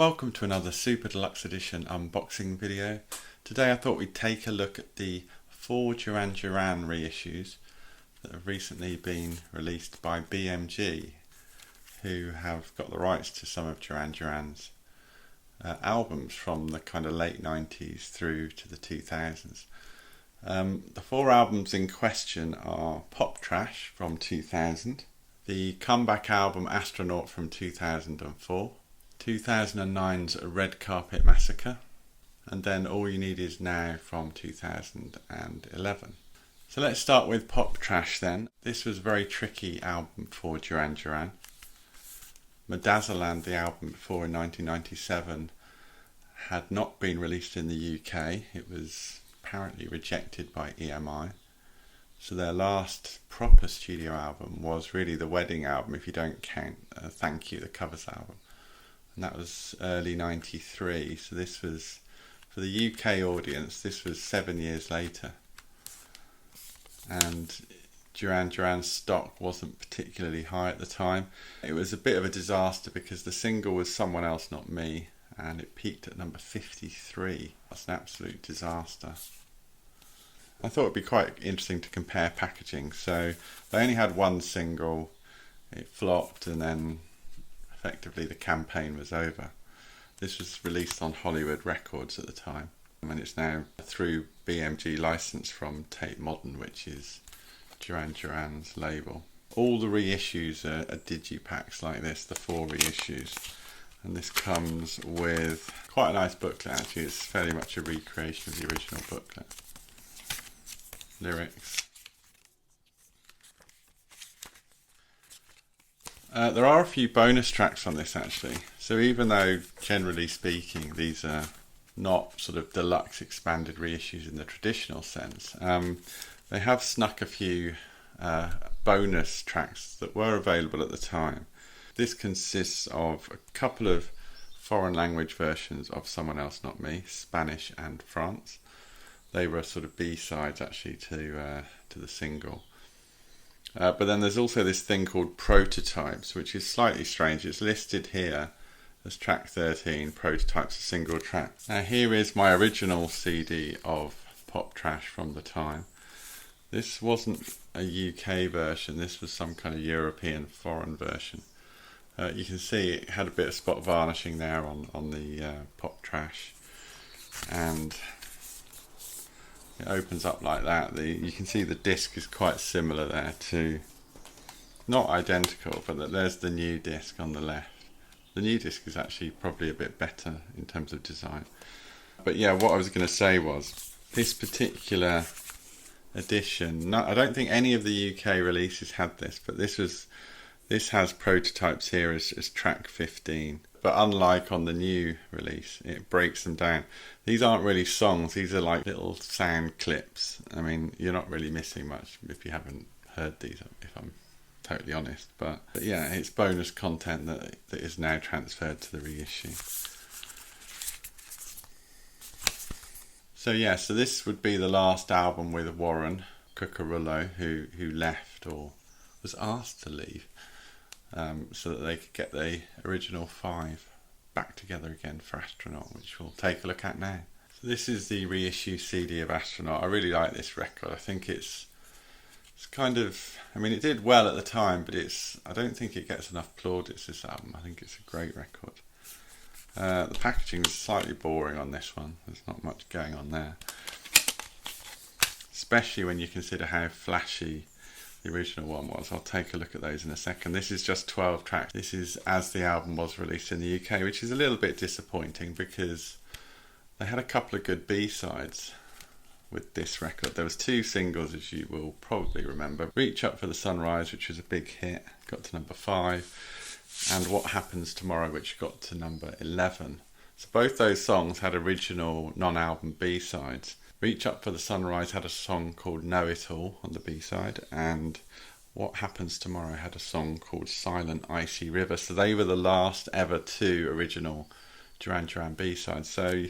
Welcome to another Super Deluxe Edition unboxing video. Today I thought we'd take a look at the 4 Duran Duran reissues that have recently been released by BMG, who have got the rights to some of Duran Duran's albums from the kind of late 90s through to the 2000s. The 4 albums in question are Pop Trash from 2000, the comeback album Astronaut from 2004, 2009's Red Carpet Massacre, and then All You Need Is Now from 2011. So let's start with Pop Trash then. This was a very tricky album for Duran Duran. Medazzaland, the album before in 1997, had not been released in the UK. It was apparently rejected by EMI. So their last proper studio album was really the wedding album, if you don't count Thank You, the covers album. And that was early 93, so this was, for the UK audience, this was 7 years later. And Duran Duran's stock wasn't particularly high at the time. It was a bit of a disaster because the single was Someone Else Not Me, and it peaked at number 53. That's an absolute disaster. I thought it'd be quite interesting to compare packaging. So they only had one single, it flopped, and then effectively the campaign was over. This was released on Hollywood Records at the time, and it's now through BMG license from Tate Modern, which is Duran Duran's label. All the reissues are digipacks like this, the 4 reissues, and this comes with quite a nice booklet actually. It's fairly much a recreation of the original booklet. Lyrics. There are a few bonus tracks on this actually, so even though generally speaking these are not sort of deluxe expanded reissues in the traditional sense, they have snuck a few bonus tracks that were available at the time. This consists of a couple of foreign language versions of Someone Else Not Me, Spanish and France. They were sort of B-sides actually to the single. But then there's also this thing called Prototypes, which is slightly strange. It's listed here as track 13, Prototypes, a single track. Now here is my original CD of Pop Trash from the time. This wasn't a UK version, this was some kind of European foreign version. You can see it had a bit of spot varnishing there on the Pop Trash, and it opens up like that. You can see the disc is quite similar there to, not identical, but there's the new disc on the left. The new disc is actually probably a bit better in terms of design. But yeah, what I was going to say was, this particular edition, I don't think any of the UK releases had this, but this has Prototypes here as track 15. But unlike on the new release, it breaks them down. These aren't really songs, these are like little sound clips. I mean, you're not really missing much if you haven't heard these, if I'm totally honest. But yeah, it's bonus content that is now transferred to the reissue. So yeah, so this would be the last album with Warren Cucurullo, who left or was asked to leave, so that they could get the original 5 back together again for Astronaut, which we'll take a look at now. So this is the reissue CD of Astronaut. I really like this record. I think it's kind of, I mean, it did well at the time, but I don't think it gets enough plaudits, this album. I think it's a great record. The packaging is slightly boring on this one. There's not much going on there, especially when you consider how flashy the original one was. I'll take a look at those in a second. This is just 12 tracks. This is as the album was released in the UK, which is a little bit disappointing because they had a couple of good B-sides with this record. There was 2 singles, as you will probably remember. Reach Up for the Sunrise, which was a big hit, got to number 5, and What Happens Tomorrow, which got to number 11. So both those songs had original non-album B-sides. Reach Up for the Sunrise had a song called Know It All on the B-side, and What Happens Tomorrow had a song called Silent Icy River. So they were the last ever 2 original Duran Duran B-sides. So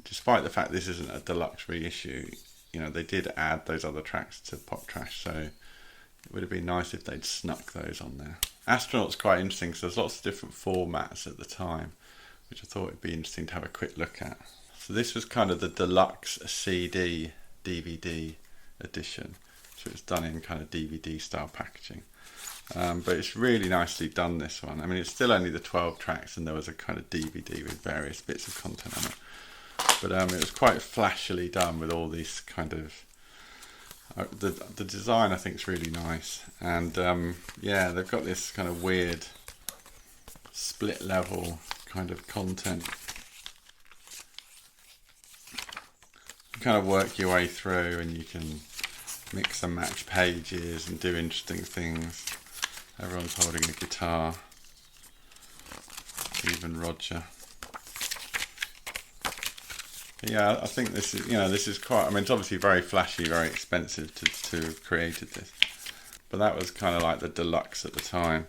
despite the fact this isn't a deluxe reissue, you know, they did add those other tracks to Pop Trash, so it would have been nice if they'd snuck those on there. Astronaut's quite interesting because there's lots of different formats at the time. which I thought would be interesting to have a quick look at. So this was kind of the deluxe CD DVD edition, so it's done in kind of DVD style packaging. But it's really nicely done, this one. I mean, it's still only the 12 tracks, and there was a kind of DVD with various bits of content on it. But it was quite flashily done with all these kind of... the design, I think, is really nice. And yeah, they've got this kind of weird split level kind of content. You kind of work your way through, and you can mix and match pages and do interesting things. Everyone's holding a guitar, even Roger. But yeah, I think this is, this is quite, I mean, it's obviously very flashy, very expensive to have created this. But that was kind of like the deluxe at the time.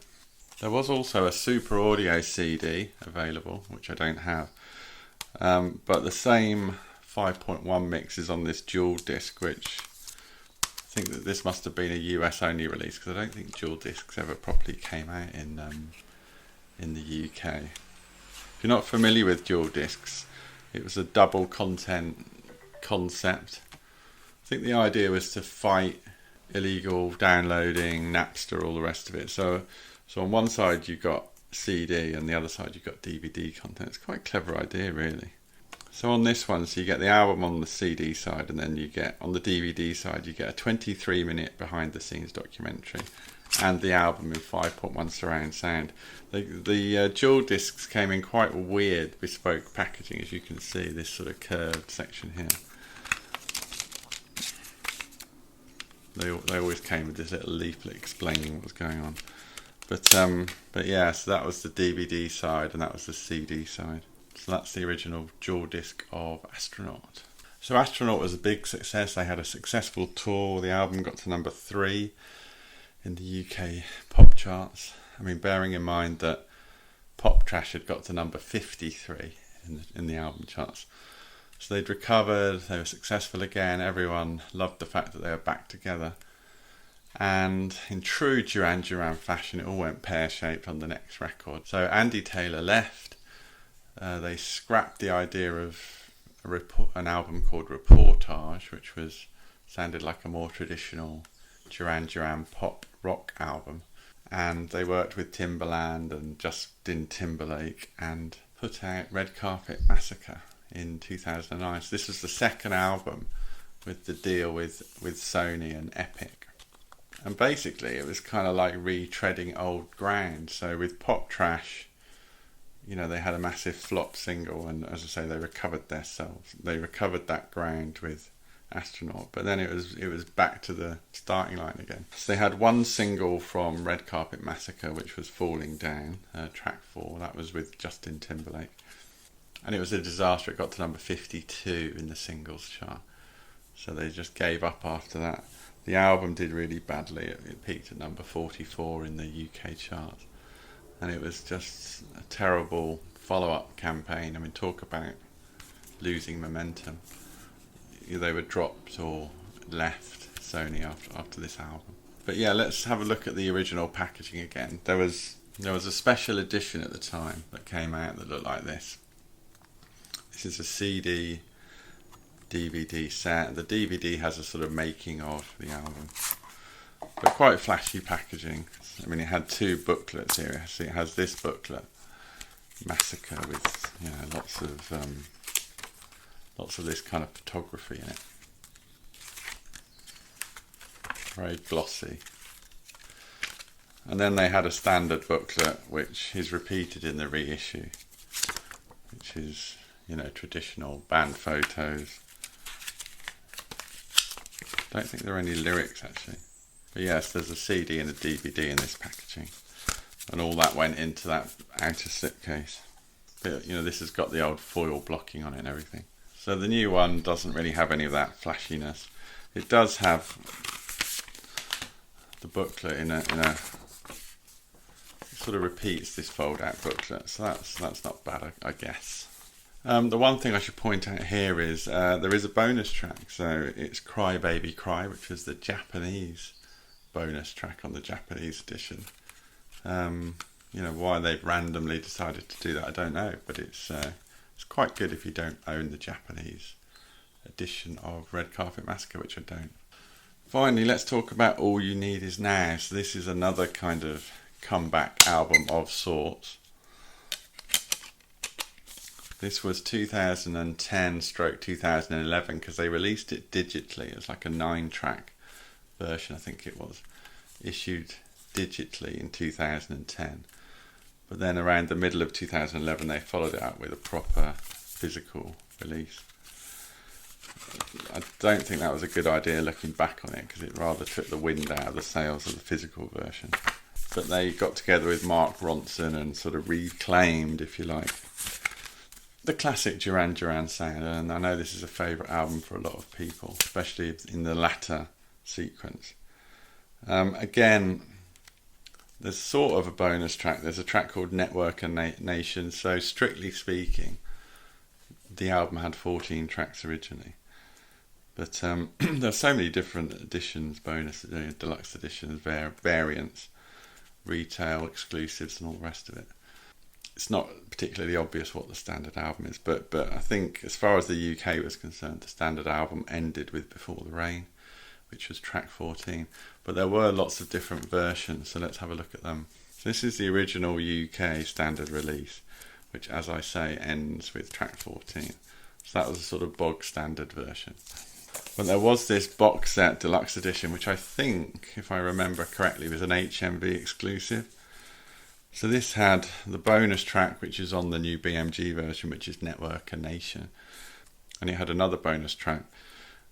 There was also a Super Audio CD available, which I don't have. But the same 5.1 mix is on this dual disc, which I think that this must have been a US only release, because I don't think dual discs ever properly came out in the UK. If you're not familiar with dual discs, it was a double content concept. I think the idea was to fight illegal downloading, Napster, all the rest of it. So on one side you've got CD, and the other side you've got DVD content. It's quite a clever idea, really. So on this one, so you get the album on the CD side, and then you get, on the DVD side, you get a 23-minute behind-the-scenes documentary and the album in 5.1 surround sound. The dual discs came in quite weird bespoke packaging, as you can see, this sort of curved section here. They always came with this little leaflet explaining what was going on. But yeah, so that was the DVD side, and that was the CD side. So that's the original dual disc of Astronaut. So Astronaut was a big success. They had a successful tour. The album got to number 3 in the UK pop charts. I mean, bearing in mind that Pop Trash had got to number 53 in the album charts. So they'd recovered, they were successful again. Everyone loved the fact that they were back together. And in true Duran Duran fashion, it all went pear-shaped on the next record. So Andy Taylor left. They scrapped the idea of an album called Reportage, which sounded like a more traditional Duran Duran pop rock album. And they worked with Timbaland and Justin Timberlake and put out Red Carpet Massacre in 2009. So this was the second album with the deal with Sony and Epic. And basically it was kind of like retreading old ground. So with Pop Trash, they had a massive flop single, and as I say, they recovered themselves. They recovered that ground with Astronaut, but then it was back to the starting line again. So they had one single from Red Carpet Massacre, which was Falling Down, track 4. That was with Justin Timberlake, and it was a disaster. It got to number 52 in the singles chart, so they just gave up after that. The album did really badly. It peaked at number 44 in the UK chart, and it was just a terrible follow-up campaign. I mean, talk about losing momentum. They were dropped or left Sony after this album. But yeah, let's have a look at the original packaging again. There was a special edition at the time that came out that looked like this. This is a CD DVD set. The DVD has a sort of making of the album, but quite flashy packaging. I mean, it had 2 booklets here. So it has this booklet, Massacre, with lots of this kind of photography in it. Very glossy. And then they had a standard booklet, which is repeated in the reissue, which is, traditional band photos. Don't think there are any lyrics, actually. But yes, there's a CD and a DVD in this packaging. And all that went into that outer slipcase. But, this has got the old foil blocking on it and everything. So the new one doesn't really have any of that flashiness. It does have the booklet in a it sort of repeats this fold-out booklet, so that's not bad, I guess. The one thing I should point out here is there is a bonus track. So it's Cry Baby Cry, which is the Japanese bonus track on the Japanese edition. You know, why they've randomly decided to do that, I don't know, but it's quite good if you don't own the Japanese edition of Red Carpet Massacre, which I don't. Finally, let's talk about All You Need Is Now. So this is another kind of comeback album of sorts. This was 2010/2011 because they released it digitally. It was like a 9-track version, I think it was, issued digitally in 2010. But then around the middle of 2011 they followed it up with a proper physical release. I don't think that was a good idea looking back on it, because it rather took the wind out of the sails of the physical version. But they got together with Mark Ronson and sort of reclaimed, if you like, the classic Duran sound. And I know this is a favourite album for a lot of people, especially in the latter sequence. Again, there's sort of a bonus track. There's a track called Network and Nation. So strictly speaking, the album had 14 tracks originally. But there's so many different editions, bonus, deluxe editions, variants, retail, exclusives and all the rest of it. It's not particularly obvious what the standard album is, but I think as far as the UK was concerned, the standard album ended with Before the Rain, which was track 14. But there were lots of different versions, so let's have a look at them. So this is the original UK standard release, which, as I say, ends with track 14. So that was a sort of bog standard version. But there was this box set deluxe edition, which I think, if I remember correctly, was an HMV exclusive. So this had the bonus track, which is on the new BMG version, which is Network and Nation. And it had another bonus track,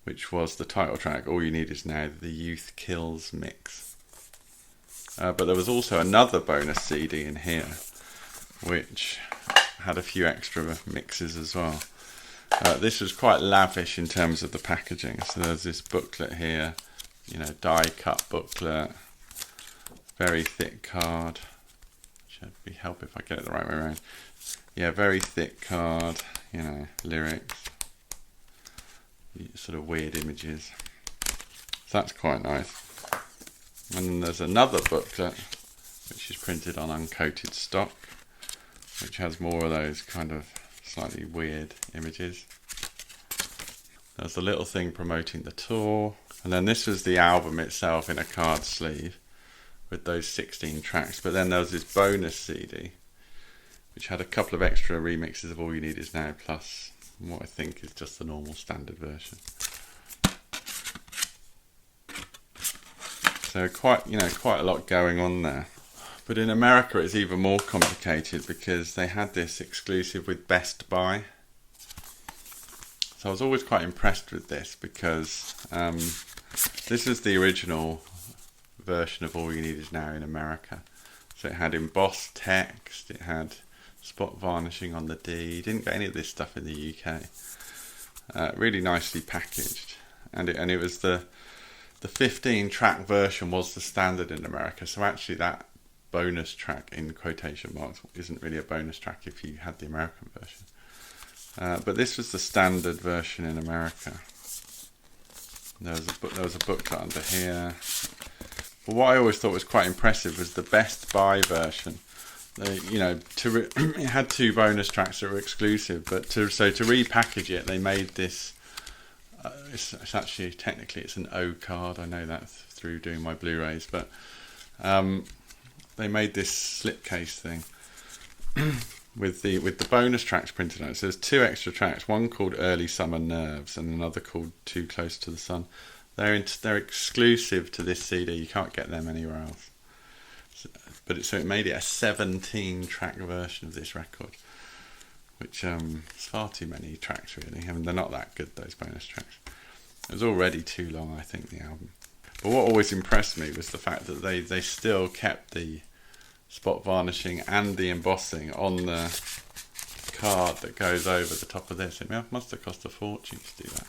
which was the title track, All You Need Is Now, the Youth Kills mix. But there was also another bonus CD in here, which had a few extra mixes as well. This was quite lavish in terms of the packaging. So there's this booklet here, you know, die cut booklet, very thick card. Should be help if I get it the right way around. Yeah, very thick card, you know, lyrics, sort of weird images. So that's quite nice. And then there's another booklet which is printed on uncoated stock, which has more of those kind of slightly weird images. There's a little thing promoting the tour, and then this was the album itself in a card sleeve with those 16 tracks. But then there was this bonus CD which had a couple of extra remixes of All You Need Is Now, plus what I think is just the normal standard version. So quite a lot going on there. But in America it's even more complicated, because they had this exclusive with Best Buy. So I was always quite impressed with this, because this is the original version of All You Need Is Now in America. So it had embossed text, it had spot varnishing on the D. You didn't get any of this stuff in the UK. Really nicely packaged, and it was the 15 track version was the standard in America. So actually that bonus track in quotation marks isn't really a bonus track if you had the American version. But this was the standard version in America. There was a booklet under here. But what I always thought was quite impressive was the Best Buy version. It had 2 bonus tracks that were exclusive, but to repackage it, they made this. It's actually technically it's an O card. I know that through doing my Blu-rays, but they made this slipcase thing with the bonus tracks printed on it. So there's 2 extra tracks, one called Early Summer Nerves and another called Too Close to the Sun. They're exclusive to this CD. You can't get them anywhere else. But it made it a 17-track version of this record, which is far too many tracks, really. I mean, they're not that good, those bonus tracks. It was already too long, I think, the album. But what always impressed me was the fact that they still kept the spot varnishing and the embossing on the card that goes over the top of this. It must have cost a fortune to do that.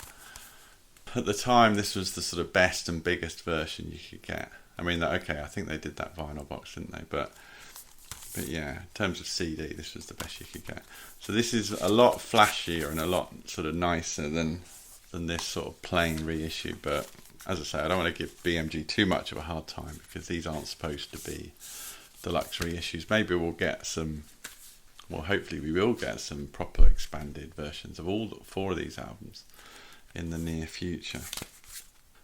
At the time, this was the sort of best and biggest version you could get. I mean, okay, I think they did that vinyl box, didn't they? But yeah, in terms of CD, this was the best you could get. So this is a lot flashier and a lot sort of nicer than this sort of plain reissue. But as I say, I don't want to give BMG too much of a hard time, because these aren't supposed to be deluxe reissues. Maybe we'll get some, well, hopefully we will get some proper expanded versions of all 4 of these albums in the near future.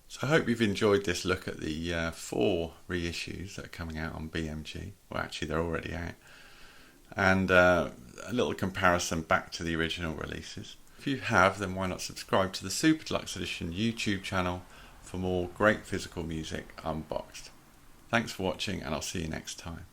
So I hope you've enjoyed this look at the 4 reissues that are coming out on BMG. Well, actually they're already out. And a little comparison back to the original releases. If you have, then why not subscribe to the Super Deluxe Edition YouTube channel for more great physical music unboxed. Thanks for watching, and I'll see you next time.